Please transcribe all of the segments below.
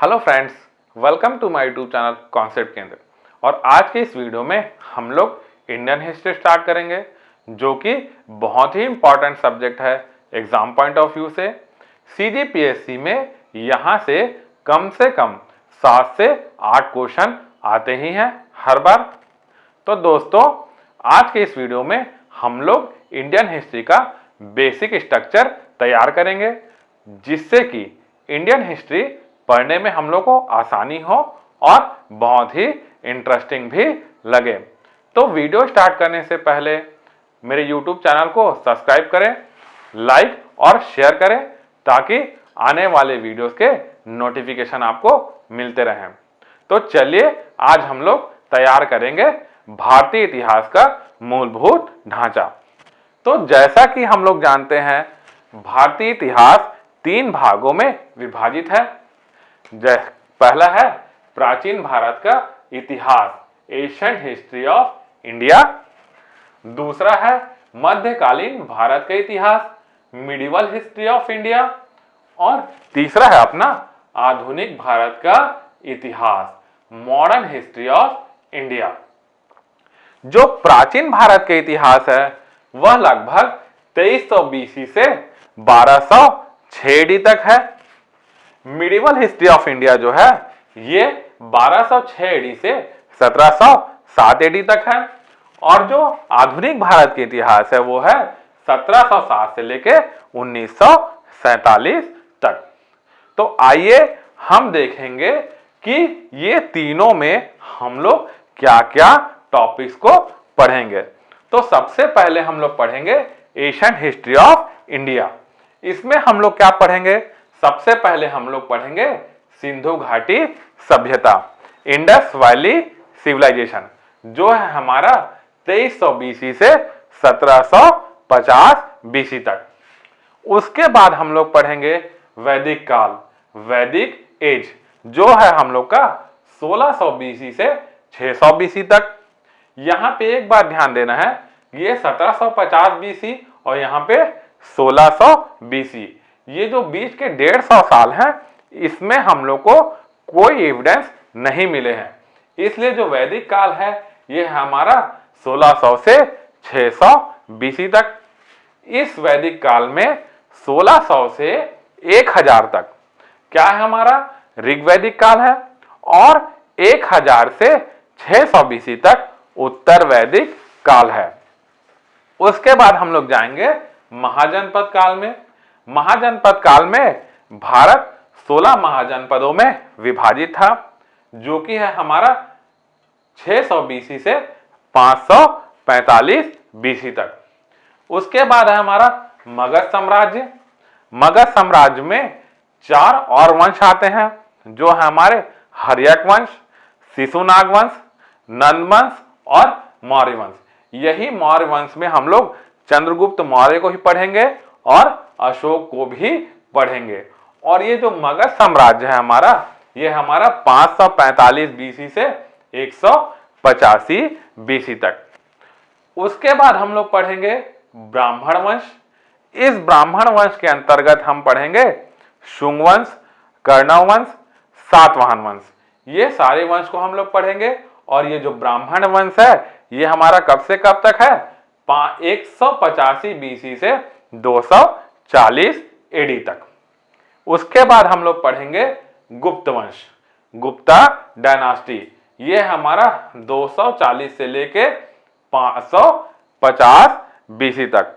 Hello friends, welcome to my YouTube channel concept केंद्र। और आज के इस वीडियो में हम लोग इंडियन हिस्ट्री स्टार्ट करेंगे, जो कि बहुत ही इंपॉर्टेंट सब्जेक्ट है एग्जाम पॉइंट ऑफ व्यू से। सीजीपीएससी में यहाँ से कम 7 से 8 क्वेश्चन आते ही हैं हर बार। तो दोस्तों, आज के इस वीडियो में हम लोग इंडियन हिस्ट्री का बेसिक स्ट्रक्चर तैयार करेंगे, जिससे कि इंडियन हिस्ट्री पढ़ने में हम लोग को आसानी हो और बहुत ही इंटरेस्टिंग भी लगे। तो वीडियो स्टार्ट करने से पहले मेरे YouTube चैनल को सब्सक्राइब करें, लाइक और शेयर करें, ताकि आने वाले वीडियोस के नोटिफिकेशन आपको मिलते रहें। तो चलिए, आज हम लोग तैयार करेंगे भारतीय इतिहास का मूलभूत ढांचा। तो जैसा कि हम लोग जानते हैं, भारतीय इतिहास 3 भागों में विभाजित है। पहला है प्राचीन भारत का इतिहास, एशियंट हिस्ट्री ऑफ इंडिया। दूसरा है मध्यकालीन भारत का इतिहास, मिडिवल हिस्ट्री ऑफ इंडिया। और तीसरा है अपना आधुनिक भारत का इतिहास, मॉडर्न हिस्ट्री ऑफ इंडिया। जो प्राचीन भारत का इतिहास है वह लगभग 2300 बीसी से 1206 एडी तक है। मिडिवल हिस्ट्री ऑफ इंडिया जो है ये 1206 एडी से 1707 एडी तक है। और जो आधुनिक भारत का इतिहास है वो है 1707 से लेके 1947 तक। तो आइए हम देखेंगे कि ये तीनों में हम लोग क्या क्या टॉपिक्स को पढ़ेंगे। तो सबसे पहले हम लोग पढ़ेंगे एशियंट हिस्ट्री ऑफ इंडिया। इसमें हम लोग क्या पढ़ेंगे? सबसे पहले हम लोग पढ़ेंगे सिंधु घाटी सभ्यता, इंडस वैली सिविलाइजेशन, जो है हमारा 2300 बीसी से 1750 बीसी तक। उसके बाद हम लोग पढ़ेंगे वैदिक काल, वैदिक एज, जो है हम लोग का 1600 बीसी से 600 बीसी तक। यहां पे एक बात ध्यान देना है, ये 1750 बीसी और यहां पे 1600 बीसी, ये जो बीच के 150 साल हैं, इसमें हम लोग को कोई एविडेंस नहीं मिले हैं। इसलिए जो वैदिक काल है ये हमारा 1600 से 600 बीसी तक। इस वैदिक काल में 1600 से 1000 तक क्या है? हमारा ऋग्वैदिक काल है। और 1000 से 600 बीसी तक उत्तर वैदिक काल है। उसके बाद हम लोग जाएंगे महाजनपद काल में। महाजनपद काल में भारत 16 महाजनपदों में विभाजित था, जो कि है हमारा 600 बीसी से 545 बीसी तक। उसके बाद है हमारा मगध साम्राज्य। मगध साम्राज्य में 4 और वंश आते हैं, जो है हमारे हर्यक वंश, शिशुनाग वंश, नंद वंश और मौर्य वंश। यही मौर्य वंश में हम लोग चंद्रगुप्त मौर्य को ही पढ़ेंगे और अशोक को भी पढ़ेंगे। और ये जो मगध साम्राज्य है हमारा, ये हमारा 545 बीसी से 185 बीसी तक। उसके बाद हम लोग पढ़ेंगे ब्राह्मण वंश। इस ब्राह्मण वंश के अंतर्गत हम पढ़ेंगे शुंग वंश, कर्ण वंश, सातवाहन वंश। ये सारे वंश को हम लोग पढ़ेंगे। और ये जो ब्राह्मण वंश है ये हमारा कब से कब तक है? 185 बीसी से 240 एडी तक। उसके बाद हम लोग पढ़ेंगे गुप्त वंश, गुप्ता डायनास्टी। ये हमारा 240 से लेके 550 बीसी तक।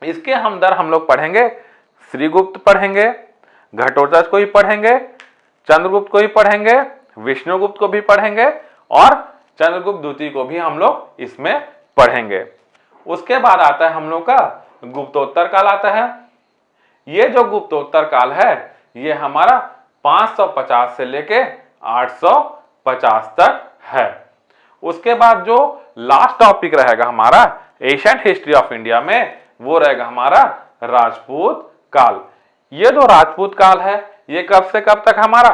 इसके हम लोग पढ़ेंगे श्रीगुप्त पढ़ेंगे, घटोत्कच को ही पढ़ेंगे, चंद्रगुप्त को ही पढ़ेंगे, विष्णुगुप्त को भी पढ़ेंगे और चंद्रगुप्त द्वितीय को भी हम लोग इसमें पढ़ेंगे। उसके बाद आता है हम लोग का गुप्तोत्तर काल आता है। ये जो गुप्तोत्तर काल है ये हमारा 550 से लेके 850 तक है। उसके बाद जो लास्ट टॉपिक रहेगा हमारा एशियंट हिस्ट्री ऑफ इंडिया में, वो रहेगा हमारा राजपूत काल। ये जो राजपूत काल है ये कब से कब तक? हमारा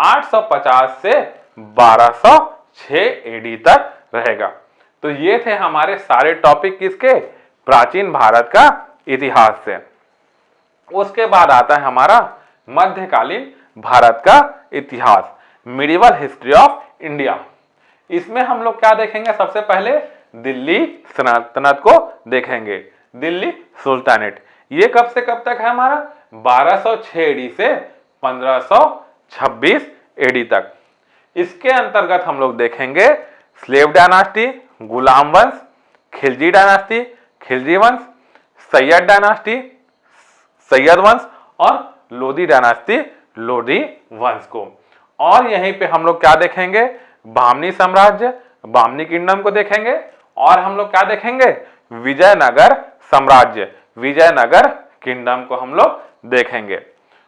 850 से 1206 एडी तक रहेगा। तो ये थे हमारे सारे टॉपिक किसके? प्राचीन भारत का इतिहास से। उसके बाद आता है हमारा मध्यकालीन भारत का इतिहास, मिडिवल हिस्ट्री ऑफ इंडिया। इसमें हम लोग क्या देखेंगे, सबसे पहले दिल्ली सल्तनत को देखेंगे, दिल्ली सुल्तानेट। ये कब से कब तक है हमारा, 1206 एडी से 1526 एडी तक। इसके अंतर्गत हम लोग देखेंगे स्लेव डायनास्टी, गुलाम वंश, खिलजी डायनास्टी, खिलजी वंश, सैयद डायनास्टी, सैयद वंश और लोधी डायनास्टी, लोधी वंश को। और यहीं पे हम लोग क्या देखेंगे, बामनी साम्राज्य, बामनी किंगडम को देखेंगे। और हम लोग क्या देखेंगे, विजयनगर साम्राज्य, विजयनगर किंगडम को हम लोग देखेंगे।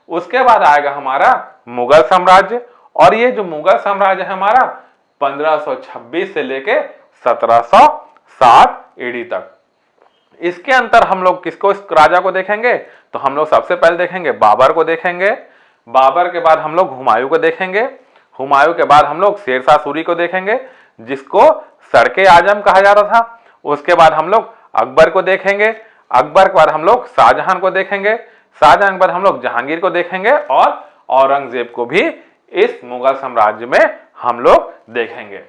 उसके बाद आएगा हमारा मुगल साम्राज्य। और ये जो मुगल साम्राज्य है हमारा 1526 से लेके 1760 एडी तक। इसके अंतर हम लोग किसको, इस राजा को देखेंगे, तो हम लोग सबसे पहले देखेंगे बाबर को देखेंगे। बाबर के बाद हम लोग हुमायूं को देखेंगे। हुमायूं के बाद हम लोग शेरशाह सूरी को देखेंगे, जिसको सड़के आजम कहा जाता था। उसके बाद हम लोग अकबर को देखेंगे। अकबर के बाद हम लोग शाहजहां को देखेंगे। शाहजहां के बाद हम लोग जहांगीर को देखेंगे और औरंगजेब को भी इस मुगल साम्राज्य में हम लोग देखेंगे।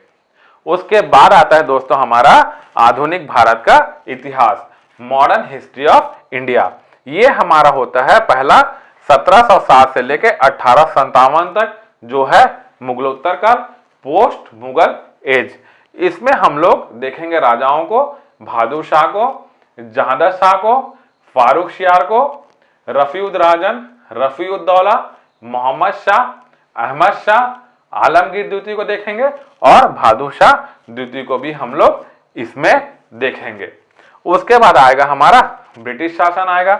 उसके बाद आता है दोस्तों हमारा आधुनिक भारत का इतिहास, मॉडर्न हिस्ट्री ऑफ इंडिया। ये हमारा होता है पहला 1760 से लेके 1857 तक, जो है मुगलोत्तर काल, पोस्ट मुगल एज। इसमें हम लोग देखेंगे राजाओं को, बहादुर शाह को, जहांदर शाह को, फारूक शियार को, रफीउद्दौला, रफीउद्दौला, मोहम्मद शाह, अहमद शाह, आलमगीर द्वितीय को देखेंगे और बहादुर शाह द्वितीय को भी हम लोग इसमें देखेंगे। उसके बाद आएगा हमारा ब्रिटिश शासन आएगा।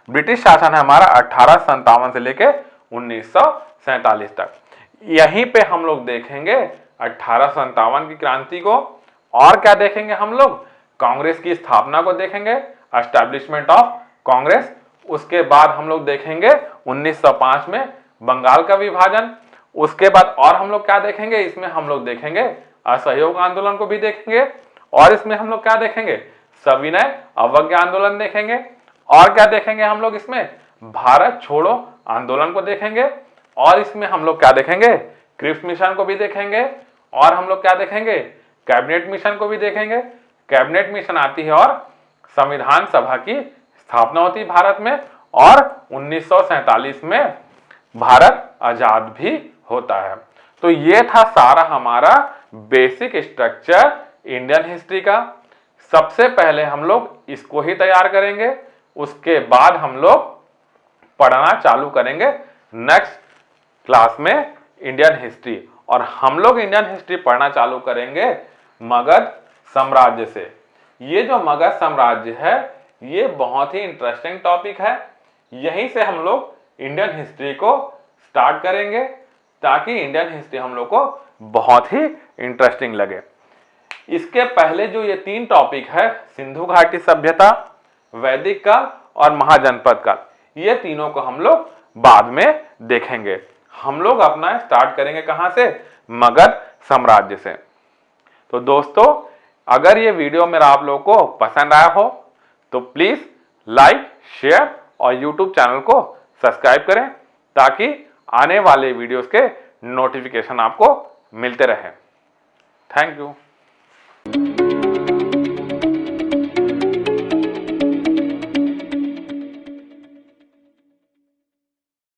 ब्रिटिश शासन है हमारा 1857 से लेके 1947 तक। यहीं पे हम लोग देखेंगे 1857 की क्रांति को। और क्या देखेंगे हम लोग, कांग्रेस की स्थापना को देखेंगे, एस्टैब्लिशमेंट ऑफ कांग्रेस। उसके बाद हम लोग देखेंगे 1905 में बंगाल का विभाजन। उसके बाद और हम लोग क्या देखेंगे, इसमें हम लोग देखेंगे असहयोग आंदोलन को भी देखेंगे। और इसमें हम लोग क्या देखेंगे, सविनय अवज्ञा आंदोलन देखेंगे। और क्या देखेंगे हम लोग, इसमें भारत छोड़ो आंदोलन को देखेंगे। और इसमें हम लोग क्या देखेंगे, क्रिप्स मिशन को भी देखेंगे। और हम लोग क्या देखेंगे, कैबिनेट मिशन को भी देखेंगे। कैबिनेट मिशन आती है और संविधान सभा की स्थापना होती है भारत में। और 1947 में भारत आजाद भी होता है। तो ये था सारा हमारा बेसिक स्ट्रक्चर इंडियन हिस्ट्री का। सबसे पहले हम लोग इसको ही तैयार करेंगे, उसके बाद हम लोग पढ़ना चालू करेंगे नेक्स्ट क्लास में इंडियन हिस्ट्री। और हम लोग इंडियन हिस्ट्री पढ़ना चालू करेंगे मगध साम्राज्य से। ये जो मगध साम्राज्य है ये बहुत ही इंटरेस्टिंग टॉपिक है। यहीं से हम लोग इंडियन हिस्ट्री को स्टार्ट करेंगे ताकि इंडियन हिस्ट्री हम लोग को बहुत ही इंटरेस्टिंग लगे। इसके पहले जो ये 3 टॉपिक है, सिंधु घाटी सभ्यता, वैदिक काल और महाजनपद काल, ये तीनों को हम लोग बाद में देखेंगे। हम लोग अपना स्टार्ट करेंगे कहां से, मगध साम्राज्य से। तो दोस्तों अगर ये वीडियो मेरा आप लोगों को पसंद आया हो तो प्लीज लाइक, शेयर और यूट्यूब चैनल को सब्सक्राइब करें ताकि आने वाले वीडियोस के नोटिफिकेशन आपको मिलते रहे। Thank you.